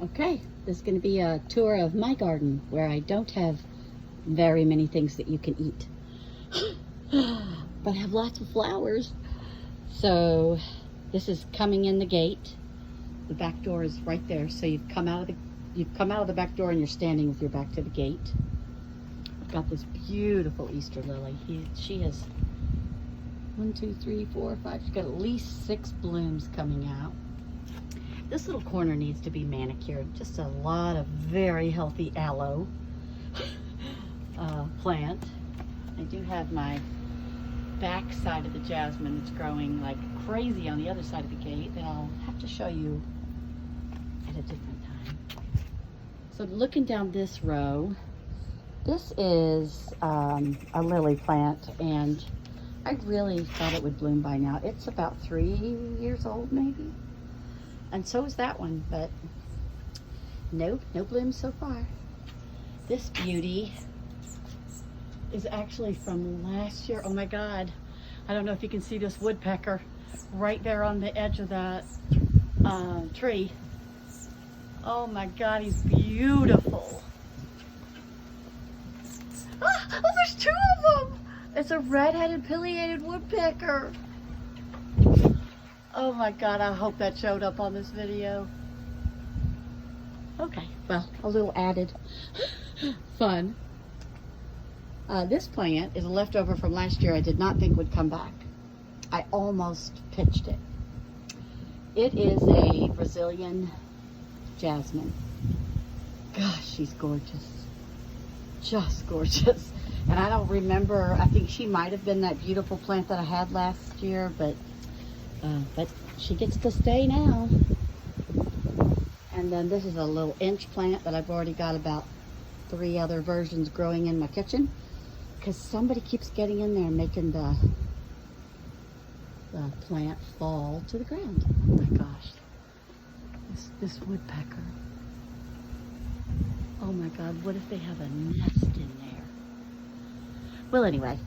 Okay, this is going to be a tour of my garden where I don't have very many things that you can eat, but I have lots of flowers. So this is coming in the gate. The back door is right there. So you've come out of the back door and you're standing with your back to the gate. I've got this beautiful Easter lily. She has 1, 2, 3, 4, 5. She's got at least 6 blooms coming out. This little corner needs to be manicured. Just a lot of very healthy aloe plant. I do have my back side of the jasmine that's growing like crazy on the other side of the gate that I'll have to show you at a different time. So looking down this row, this is a lily plant, and I really thought it would bloom by now. It's about 3 years old maybe. And so is that one, but no blooms so far. This beauty is actually from last year. Oh my God. I don't know if you can see this woodpecker right there on the edge of that tree. Oh my God, he's beautiful. Oh, there's 2 of them. It's a red-headed pileated woodpecker. Oh my God, I hope that showed up on this video. Okay, well, a little added fun. This plant is a leftover from last year I did not think would come back. I almost pitched it. It is a Brazilian jasmine. Gosh, she's gorgeous. Just gorgeous. And I don't remember, I think she might have been that beautiful plant that I had last year, but she gets to stay now. And then this is a little inch plant that I've already got about 3 other versions growing in my kitchen, because somebody keeps getting in there and making the plant fall to the ground. Oh my gosh, this woodpecker. Oh my God, what if they have a nest in there? Well, anyway,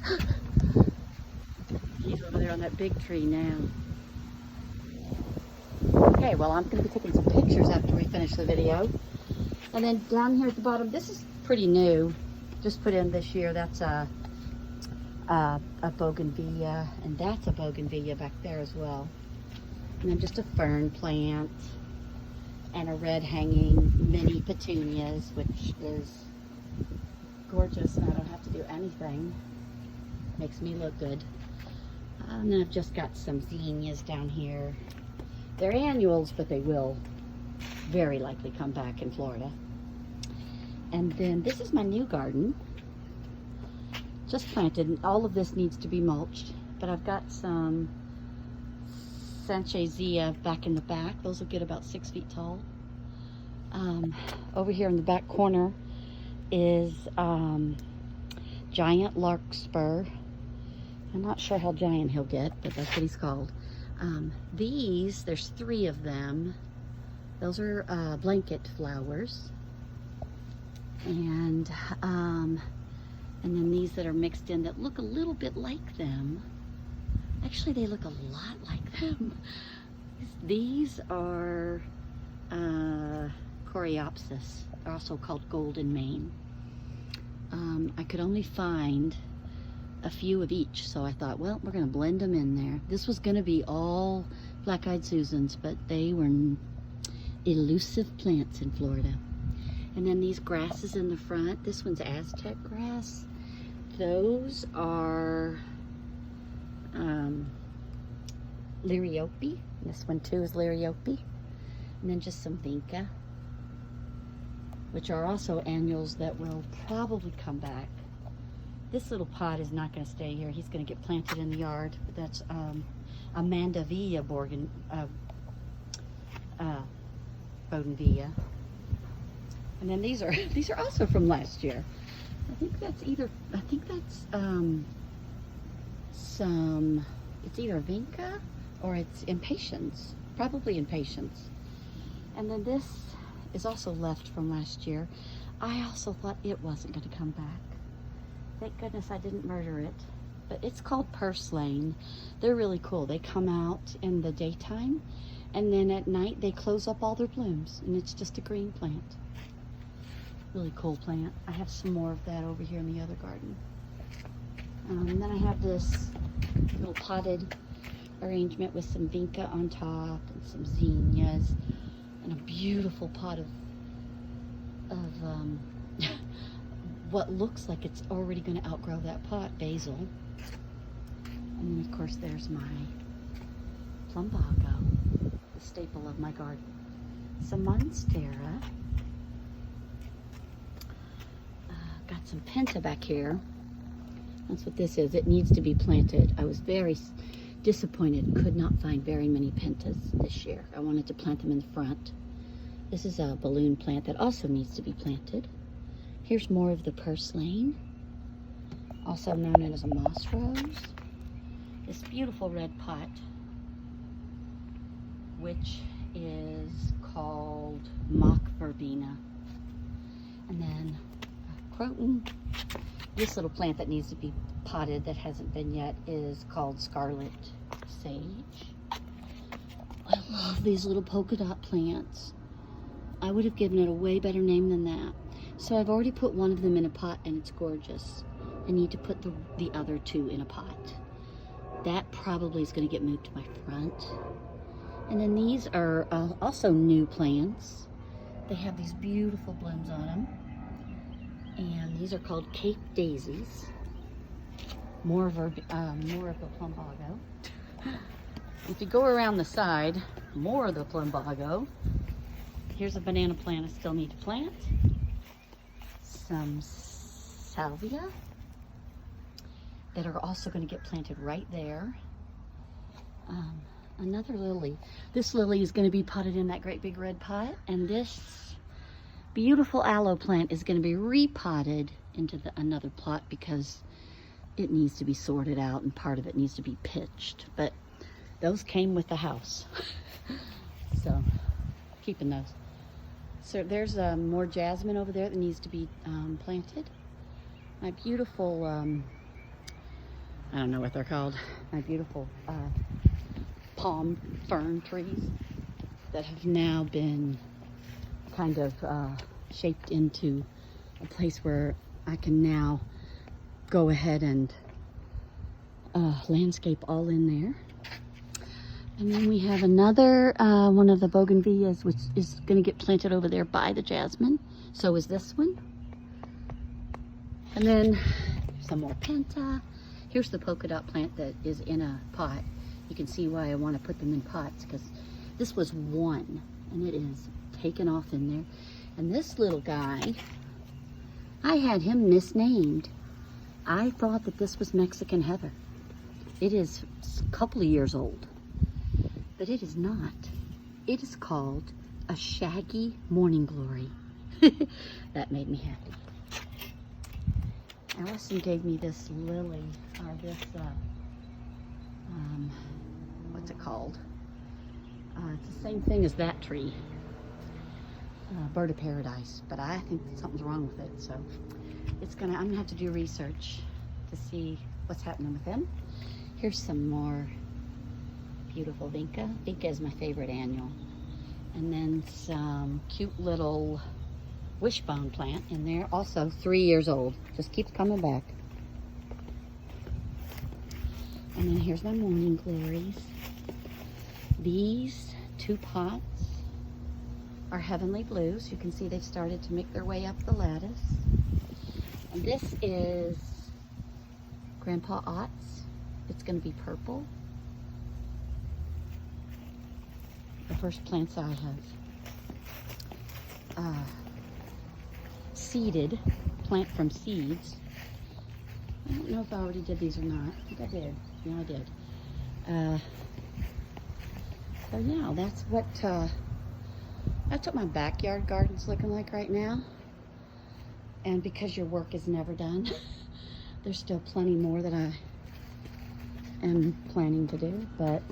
he's over there on that big tree now. Okay, well, I'm going to be taking some pictures after we finish the video. And then down here at the bottom, this is pretty new, just put in this year. That's a bougainvillea, and that's a bougainvillea back there as well. And then just a fern plant and a red hanging mini petunias, which is gorgeous, and I don't have to do anything. Makes me look good. And then I've just got some zinnias down here. They're annuals, but they will very likely come back in Florida. And then this is my new garden. Just planted, and all of this needs to be mulched. But I've got some Sanchezia back in the back. Those will get about 6 feet tall. Over here in the back corner is giant larkspur. I'm not sure how giant he'll get, but that's what he's called. There's 3 of them. Those are blanket flowers. And then these that are mixed in that look a little bit like them. Actually, they look a lot like them. These are Coreopsis, also called golden mane. I could only find a few of each, so I thought, well, we're going to blend them in there. This was going to be all black-eyed Susans, but they were elusive plants in Florida. And then these grasses in the front, this one's Aztec grass. Those are Liriope. This one too is Liriope. And then just some Vinca, which are also annuals that will probably come back. This little pot is not going to stay here. He's going to get planted in the yard. But that's Amandavilla bougainvillea. And then these are also from last year. I think that's either it's either Vinca or it's Impatiens. Probably Impatiens. And then this is also left from last year. I also thought it wasn't going to come back. Thank goodness I didn't murder it. But it's called purslane. They're really cool. They come out in the daytime And then at night they close up all their blooms and it's just a green plant. Really cool plant. I have some more of that over here in the other garden. And then I have this little potted arrangement with some vinca on top and some zinnias and a beautiful pot of what looks like it's already going to outgrow that pot, basil. And then of course there's my plumbago, the staple of my garden. Some monstera. Got some penta back here. That's what this is. It needs to be planted. I was very disappointed. Could not find very many pentas this year. I wanted to plant them in the front. This is a balloon plant that also needs to be planted. Here's more of the purslane, also known as a moss rose. This beautiful red pot, which is called mock verbena. And then croton. This little plant that needs to be potted that hasn't been yet is called scarlet sage. I love these little polka dot plants. I would have given it a way better name than that. So I've already put one of them in a pot and it's gorgeous. I need to put the other two in a pot. That probably is going to get moved to my front. And then these are also new plants. They have these beautiful blooms on them. And these are called Cape Daisies. More of the plumbago. If you go around the side, more of the plumbago. Here's a banana plant I still need to plant. Some salvia that are also going to get planted right there. Another lily. This lily is going to be potted in that great big red pot, and this beautiful aloe plant is going to be repotted into another plot because it needs to be sorted out and part of it needs to be pitched. But those came with the house. So keeping those. So there's more jasmine over there that needs to be planted. My beautiful, I don't know what they're called, my beautiful palm fern trees that have now been kind of shaped into a place where I can now go ahead and landscape all in there. And then we have another one of the bougainvilleas, which is going to get planted over there by the jasmine. So is this one. And then some more penta. Here's the polka dot plant that is in a pot. You can see why I want to put them in pots, because this was one and it is taken off in there. And this little guy, I had him misnamed. I thought that this was Mexican heather. It is a couple of years old. But it is not. It is called a shaggy morning glory. That made me happy. Allison gave me this lily, or this, what's it called? It's the same thing as that tree. Bird of paradise, but I think something's wrong with it. So I'm gonna have to do research to see what's happening with him. Here's some more beautiful vinca. Vinca is my favorite annual. And then some cute little wishbone plant in there, also 3 years old. Just keeps coming back. And then here's my morning glories. These two pots are heavenly blues. You can see they've started to make their way up the lattice. And this is Grandpa Ott's. It's going to be purple. The first plants I have seeded, plant from seeds. I don't know if I already did these or not. I think I did. Yeah, I did. So yeah, that's what my backyard garden's looking like right now. And because your work is never done, there's still plenty more that I am planning to do. But